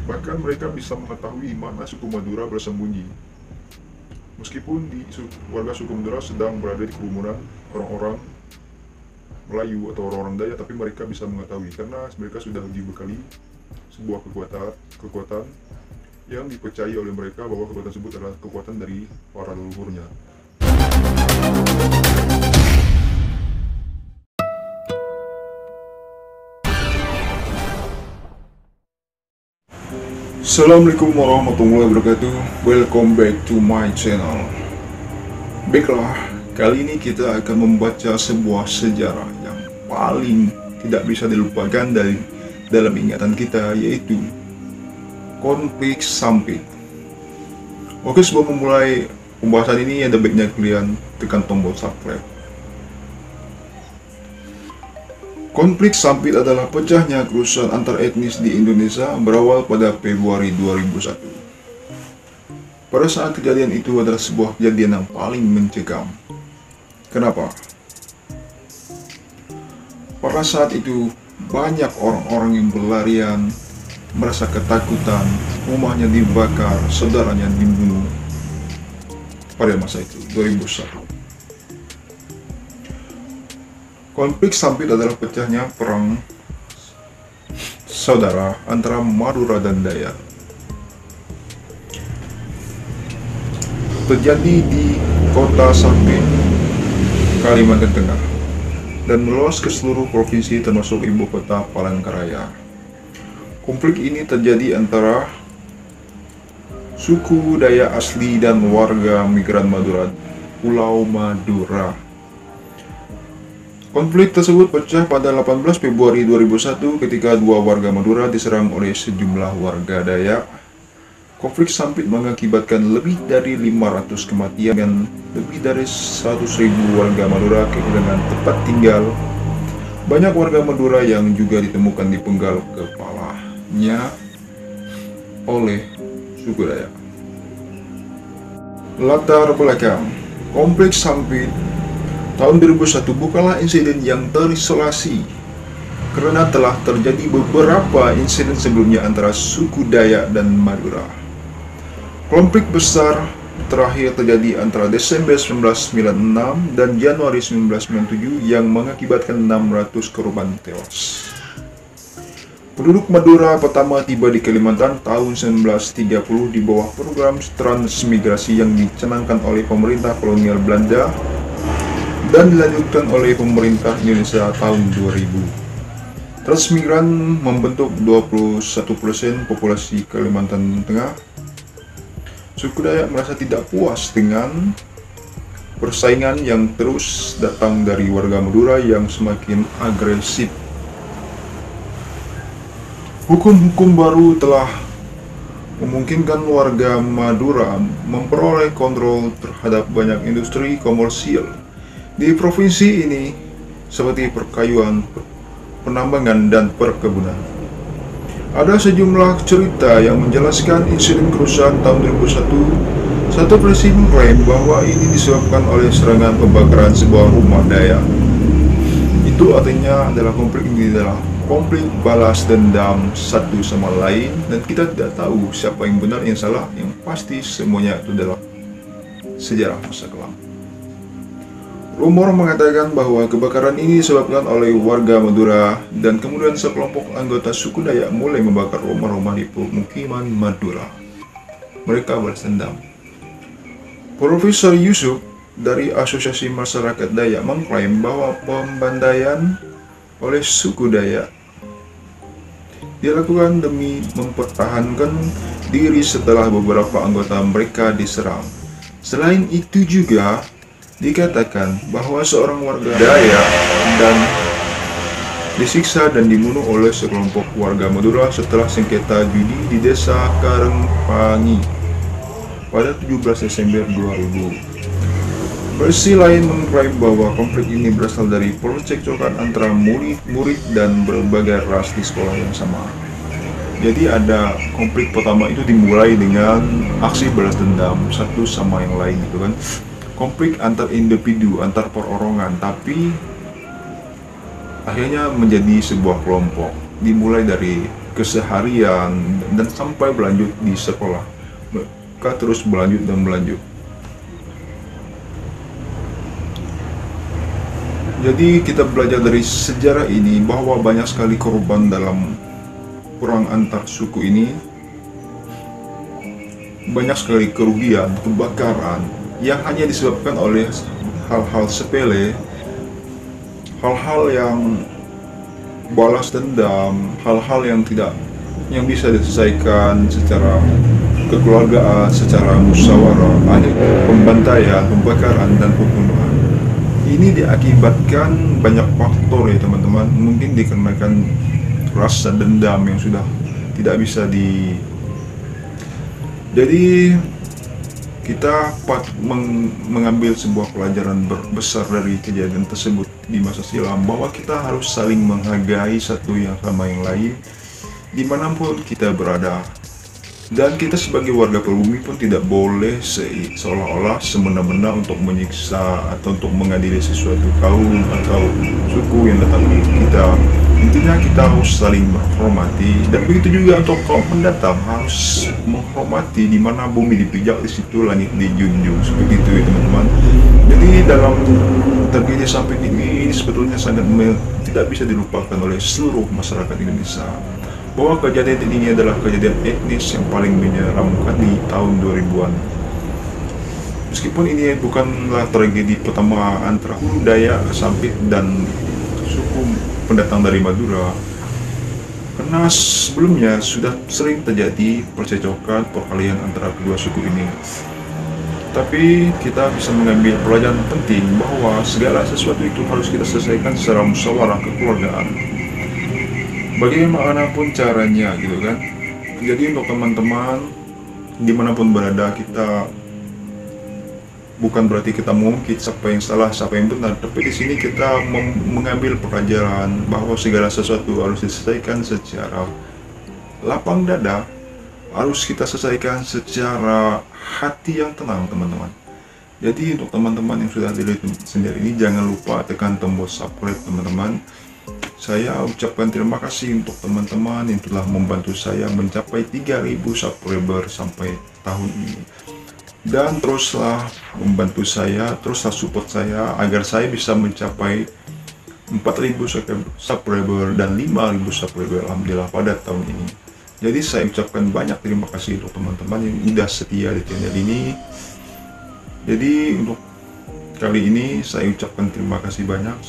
Bahkan mereka bisa mengetahui mana suku Madura bersembunyi. Meskipun warga suku Madura sedang berada di kerumunan orang-orang Melayu atau orang-orang Dayak, tapi mereka bisa mengetahui karena mereka sudah dibekali sebuah kekuatan yang dipercayai oleh mereka bahwa kekuatan tersebut adalah kekuatan dari para leluhurnya. Assalamualaikum warahmatullahi wabarakatuh. Welcome back to my channel. Baiklah, kali ini kita akan membaca sebuah sejarah yang paling tidak bisa dilupakan dalam ingatan kita, yaitu konflik Sampit. Oke, sebelum memulai pembahasan ini, ada baiknya kalian tekan tombol subscribe. Konflik Sampit adalah pecahnya kerusuhan antar etnis di Indonesia berawal pada Februari 2001. Pada saat kejadian itu adalah sebuah kejadian yang paling mencekam. Kenapa? Pada saat itu, banyak orang-orang yang berlarian, merasa ketakutan, rumahnya dibakar, saudaranya dibunuh. Pada masa itu, 2001. Konflik Sampit adalah pecahnya perang saudara antara Madura dan Dayak. Terjadi di kota Sampit, Kalimantan Tengah, dan meluas ke seluruh provinsi termasuk ibu kota Palangkaraya. Konflik ini terjadi antara suku Dayak asli dan warga migran Madura, Pulau Madura. Konflik tersebut pecah pada 18 Februari 2001 ketika dua warga Madura diserang oleh sejumlah warga Dayak. Konflik Sampit mengakibatkan lebih dari 500 kematian dan lebih dari 100.000 warga Madura kehilangan tempat tinggal. Banyak warga Madura yang juga ditemukan dipenggal kepalanya oleh suku Dayak. Latar belakang konflik Sampit tahun 2001 bukanlah insiden yang terisolasi, karena telah terjadi beberapa insiden sebelumnya antara suku Dayak dan Madura. Konflik besar terakhir terjadi antara Desember 1996 dan Januari 1997 yang mengakibatkan 600 korban tewas. Penduduk Madura pertama tiba di Kalimantan tahun 1930 di bawah program transmigrasi yang dicanangkan oleh pemerintah kolonial Belanda dan dilanjutkan oleh pemerintah Indonesia tahun 2000. Transmigran membentuk 21% populasi Kalimantan Tengah. Suku Dayak merasa tidak puas dengan persaingan yang terus datang dari warga Madura yang semakin agresif. Hukum-hukum baru telah memungkinkan warga Madura memperoleh kontrol terhadap banyak industri komersial di provinsi ini seperti perkayuan, penambangan, dan perkebunan. Ada sejumlah cerita yang menjelaskan insiden kerusuhan tahun 2001. Satu versi mengklaim bahwa ini disebabkan oleh serangan pembakaran sebuah rumah Dayak. Itu artinya adalah konflik ini adalah konflik balas dendam satu sama lain, dan kita tidak tahu siapa yang benar yang salah. Yang pasti semuanya itu adalah sejarah masa kelam. Rumor mengatakan bahwa kebakaran ini disebabkan oleh warga Madura dan kemudian sekelompok anggota suku Dayak mulai membakar rumah-rumah di pemukiman Madura. Mereka balas dendam. Profesor Yusuf dari Asosiasi Masyarakat Dayak mengklaim bahwa pembantaian oleh suku Dayak dilakukan demi mempertahankan diri setelah beberapa anggota mereka diserang. Selain itu juga dikatakan bahwa seorang warga Dayak disiksa dan dibunuh oleh sekelompok warga Madura setelah sengketa judi di desa Karangpangi pada 17 Desember 2000. Versi lain mengklaim bahwa konflik ini berasal dari percekcokan antara murid-murid dan berbagai ras di sekolah yang sama. Jadi ada konflik pertama itu dimulai dengan aksi balas dendam satu sama yang lain gitu kan. Konflik antar individu, antar perorangan, tapi akhirnya menjadi sebuah kelompok. Dimulai dari keseharian dan sampai berlanjut di sekolah. Mereka terus berlanjut dan berlanjut. Jadi kita belajar dari sejarah ini bahwa banyak sekali korban dalam perang antar suku ini. Banyak sekali kerugian, kebakaran yang hanya disebabkan oleh hal-hal sepele, hal-hal yang balas dendam, hal-hal yang bisa diselesaikan secara kekeluargaan, secara musyawarah, ada pembantaian, pembakaran, dan pembunuhan. Ini diakibatkan banyak faktor ya teman-teman. Mungkin dikarenakan rasa dendam yang sudah tidak bisa Jadi kita patut mengambil sebuah pelajaran besar dari kejadian tersebut di masa silam, bahwa kita harus saling menghargai satu yang sama yang lain dimanapun kita berada. Dan kita sebagai warga pribumi pun tidak boleh seolah-olah semena-mena untuk menyiksa atau untuk mengadili sesuatu kaum atau suku yang datang ke kita. Intinya kita harus saling menghormati, dan begitu juga untuk kaum pendatang harus menghormati. Di mana bumi dipijak, di situ langit dijunjung, seperti itu ya teman-teman. Jadi dalam tragedi Sampit ini sebetulnya sangat tidak bisa dilupakan oleh seluruh masyarakat Indonesia, bahwa kejadian ini adalah kejadian etnis yang paling menyeramkan di tahun 2000-an. Meskipun ini bukanlah tragedi pertama antara Hulu Dayak, Sampit, dan suku pendatang dari Madura, karena sebelumnya sudah sering terjadi percecokan, perkelahian antara kedua suku ini. Tapi kita bisa mengambil pelajaran penting bahwa segala sesuatu itu harus kita selesaikan secara musyawarah kekeluargaan, bagaimanapun caranya gitu kan. Jadi untuk teman-teman dimanapun berada, kita bukan berarti kita mengungkit siapa yang salah, siapa yang benar, tapi di sini kita mengambil pelajaran bahwa segala sesuatu harus diselesaikan secara lapang dada, harus kita selesaikan secara hati yang tenang teman-teman. Jadi untuk teman-teman yang sudah dilihat sendiri ini, jangan lupa tekan tombol subscribe teman-teman. Saya ucapkan terima kasih untuk teman-teman yang telah membantu saya mencapai 3.000 subscriber sampai tahun ini. Dan teruslah membantu saya, teruslah support saya agar saya bisa mencapai 4.000 subscriber dan 5.000 subscriber alhamdulillah pada tahun ini. Jadi saya ucapkan banyak terima kasih untuk teman-teman yang sudah setia di channel ini. Jadi untuk kali ini saya ucapkan terima kasih banyak.